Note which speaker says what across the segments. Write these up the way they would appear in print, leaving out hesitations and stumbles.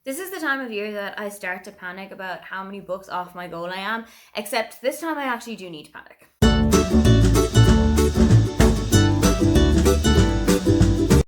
Speaker 1: This is the time of year that I start to panic about how many books off my goal I am, except this time I actually do need to panic.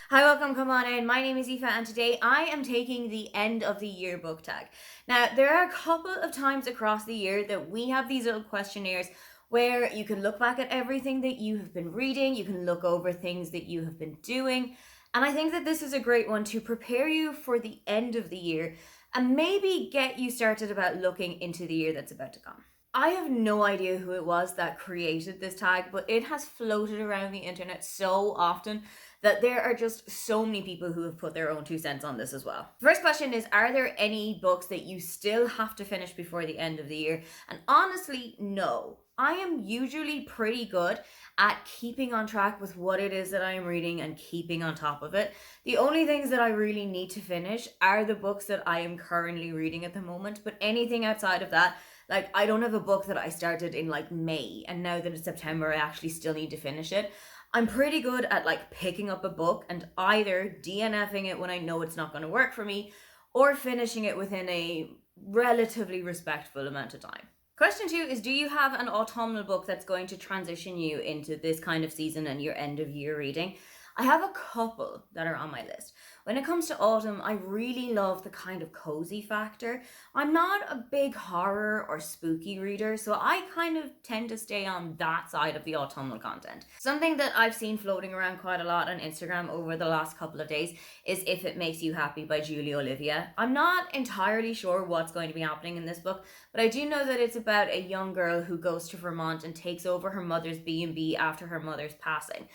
Speaker 1: Hi, welcome, come on in. My name is Aoife and today I am taking the end of the year book tag. Now, there are a couple of times across the year that we have these little questionnaires where you can look back at everything that you have been reading, you can look over things that you have been doing, and I think that this is a great one to prepare you for the end of the year and maybe get you started about looking into the year that's about to come. I have no idea who it was that created this tag, but it has floated around the internet so often that there are just so many people who have put their own 2 cents on this as well. The first question is, are there any books that you still have to finish before the end of the year? And honestly, no. I am usually pretty good at keeping on track with what it is that I am reading and keeping on top of it. The only things that I really need to finish are the books that I am currently reading at the moment, but anything outside of that, like I don't have a book that I started in like May and now that it's September I actually still need to finish it. I'm pretty good at like picking up a book and either DNFing it when I know it's not going to work for me or finishing it within a relatively respectful amount of time. Question 2 is, do you have an autumnal book that's going to transition you into this kind of season and your end of year reading? I have a couple that are on my list. When it comes to autumn, I really love the kind of cozy factor. I'm not a big horror or spooky reader, so I kind of tend to stay on that side of the autumnal content. Something that I've seen floating around quite a lot on Instagram over the last couple of days is If It Makes You Happy by Julie Olivia. I'm not entirely sure what's going to be happening in this book, but I do know that it's about a young girl who goes to Vermont and takes over her mother's B&B after her mother's passing.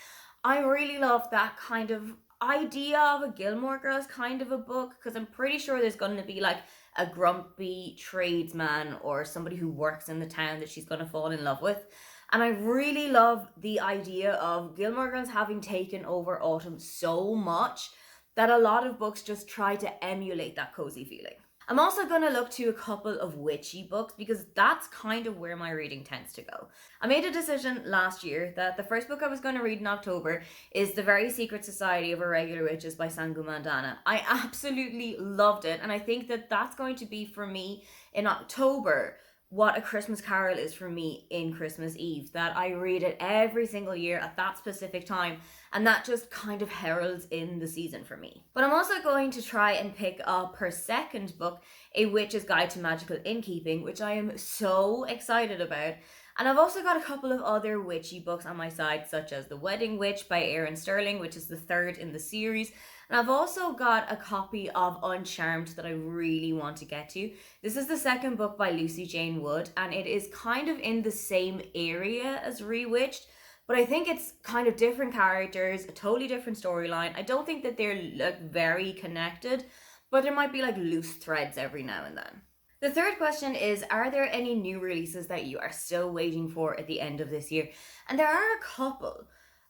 Speaker 1: I really love that kind of idea of a Gilmore Girls kind of a book, because I'm pretty sure there's going to be like a grumpy tradesman or somebody who works in the town that she's going to fall in love with. And I really love the idea of Gilmore Girls having taken over autumn so much that a lot of books just try to emulate that cozy feeling. I'm also going to look to a couple of witchy books because that's kind of where my reading tends to go. I made a decision last year that the first book I was going to read in October is The Very Secret Society of Irregular Witches by Sangu Mandana. I absolutely loved it, and I think that that's going to be for me in October what A Christmas Carol is for me in Christmas Eve, that I read it every single year at that specific time, and that just kind of heralds in the season for me. But I'm also going to try and pick up her second book, A Witch's Guide to Magical Innkeeping, which I am so excited about. And I've also got a couple of other witchy books on my side, such as The Wedding Witch by Erin Sterling, which is the third in the series. And I've also got a copy of Uncharmed that I really want to get to. This is the second book by Lucy Jane Wood, and it is kind of in the same area as Rewitched, but I think it's kind of different characters, a totally different storyline. I don't think that they're like very connected, but there might be like loose threads every now and then. The third question is, are there any new releases that you are still waiting for at the end of this year? And there are a couple.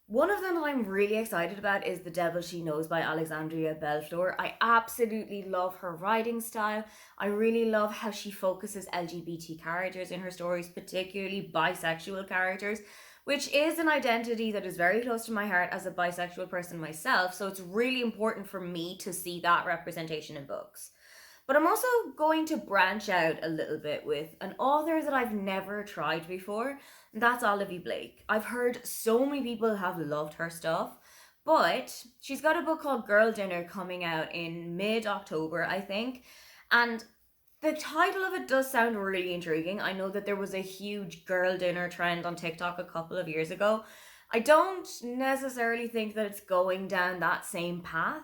Speaker 1: One of them that I'm really excited about is The Devil She Knows by Alexandria Belfleur. I absolutely love her writing style. I really love how she focuses LGBT characters in her stories, particularly bisexual characters, which is an identity that is very close to my heart as a bisexual person myself, so it's really important for me to see that representation in books. But I'm also going to branch out a little bit with an author that I've never tried before, and that's Olivia Blake. I've heard so many people have loved her stuff, but she's got a book called Girl Dinner coming out in mid-October, I think, and the title of it does sound really intriguing. I know that there was a huge girl dinner trend on TikTok a couple of years ago. I don't necessarily think that it's going down that same path,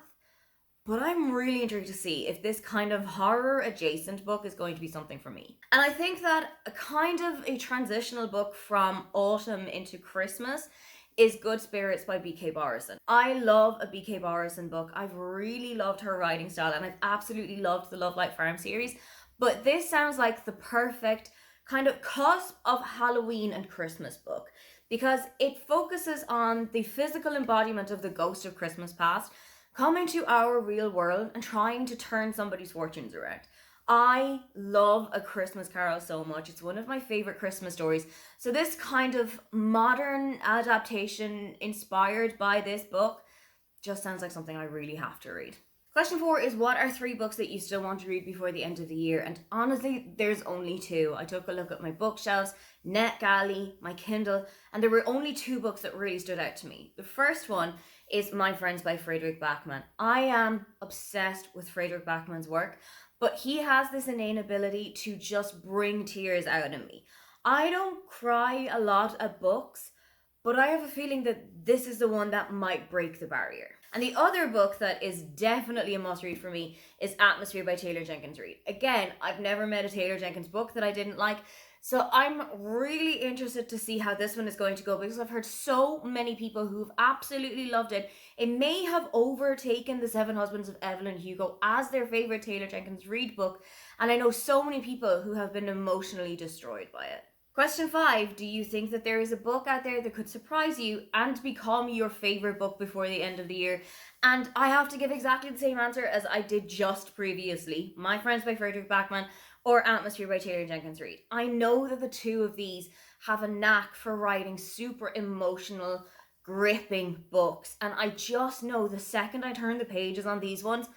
Speaker 1: but I'm really intrigued to see if this kind of horror adjacent book is going to be something for me. And I think that a kind of a transitional book from autumn into Christmas is Good Spirits by B.K. Borison. I love a B.K. Borison book. I've really loved her writing style and I've absolutely loved the Love Light Farm series. But this sounds like the perfect kind of cusp of Halloween and Christmas book because it focuses on the physical embodiment of the ghost of Christmas past coming to our real world and trying to turn somebody's fortunes around. I love A Christmas Carol so much. It's one of my favorite Christmas stories. So this kind of modern adaptation inspired by this book just sounds like something I really have to read. Question 4 is, what are 3 books that you still want to read before the end of the year? And honestly, there's only 2. I took a look at my bookshelves, NetGalley, my Kindle, and there were only 2 books that really stood out to me. The first one is My Friends by Frederick Backman. I am obsessed with Frederick Backman's work, but he has this innate ability to just bring tears out of me. I don't cry a lot at books, but I have a feeling that this is the one that might break the barrier. And the other book that is definitely a must read for me is Atmosphere by Taylor Jenkins Reid. Again, I've never met a Taylor Jenkins book that I didn't like, so I'm really interested to see how this one is going to go, because I've heard so many people who've absolutely loved it. It may have overtaken The Seven Husbands of Evelyn Hugo as their favorite Taylor Jenkins Reid book, and I know so many people who have been emotionally destroyed by it. Question 5, do you think that there is a book out there that could surprise you and become your favorite book before the end of the year? And I have to give exactly the same answer as I did just previously. My Friends by Frederick Backman or Atmosphere by Taylor Jenkins Reid. I know that the 2 of these have a knack for writing super emotional, gripping books, and I just know the second I turn the pages on these ones,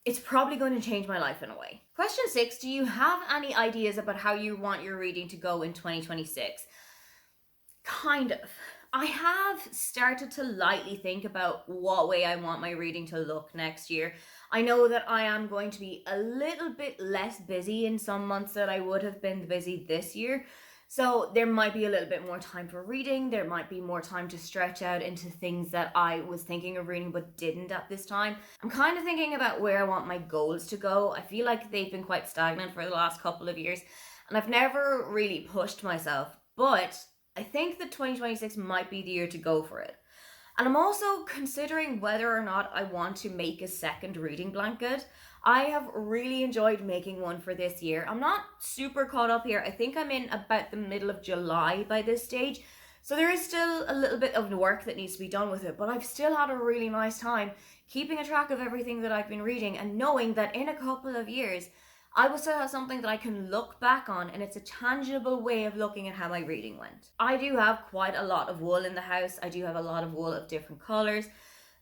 Speaker 1: it's probably going to change my life in a way. Question 6, do you have any ideas about how you want your reading to go in 2026? Kind of. I have started to lightly think about what way I want my reading to look next year. I know that I am going to be a little bit less busy in some months that I would have been busy this year. So there might be a little bit more time for reading. There might be more time to stretch out into things that I was thinking of reading but didn't at this time. I'm kind of thinking about where I want my goals to go. I feel like they've been quite stagnant for the last couple of years, and I've never really pushed myself. But I think that 2026 might be the year to go for it. And I'm also considering whether or not I want to make a second reading blanket. I have really enjoyed making one for this year. I'm not super caught up here. I think I'm in about the middle of July by this stage. So there is still a little bit of work that needs to be done with it, but I've still had a really nice time keeping a track of everything that I've been reading and knowing that in a couple of years, I will still have something that I can look back on, and it's a tangible way of looking at how my reading went. I do have quite a lot of wool in the house. I do have a lot of wool of different colors.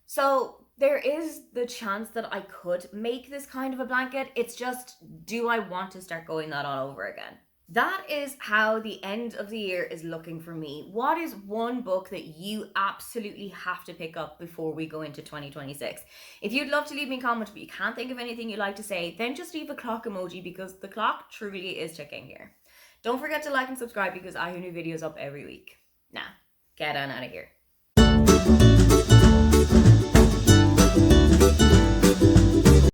Speaker 1: So there is the chance that I could make this kind of a blanket. It's just, do I want to start going that all over again? That is how the end of the year is looking for me. What is one book that you absolutely have to pick up before we go into 2026? If you'd love to leave me a comment but you can't think of anything you'd like to say, then just leave a clock emoji, because the clock truly is ticking here. Don't forget to like and subscribe, because I have new videos up every week. Now, get on out of here.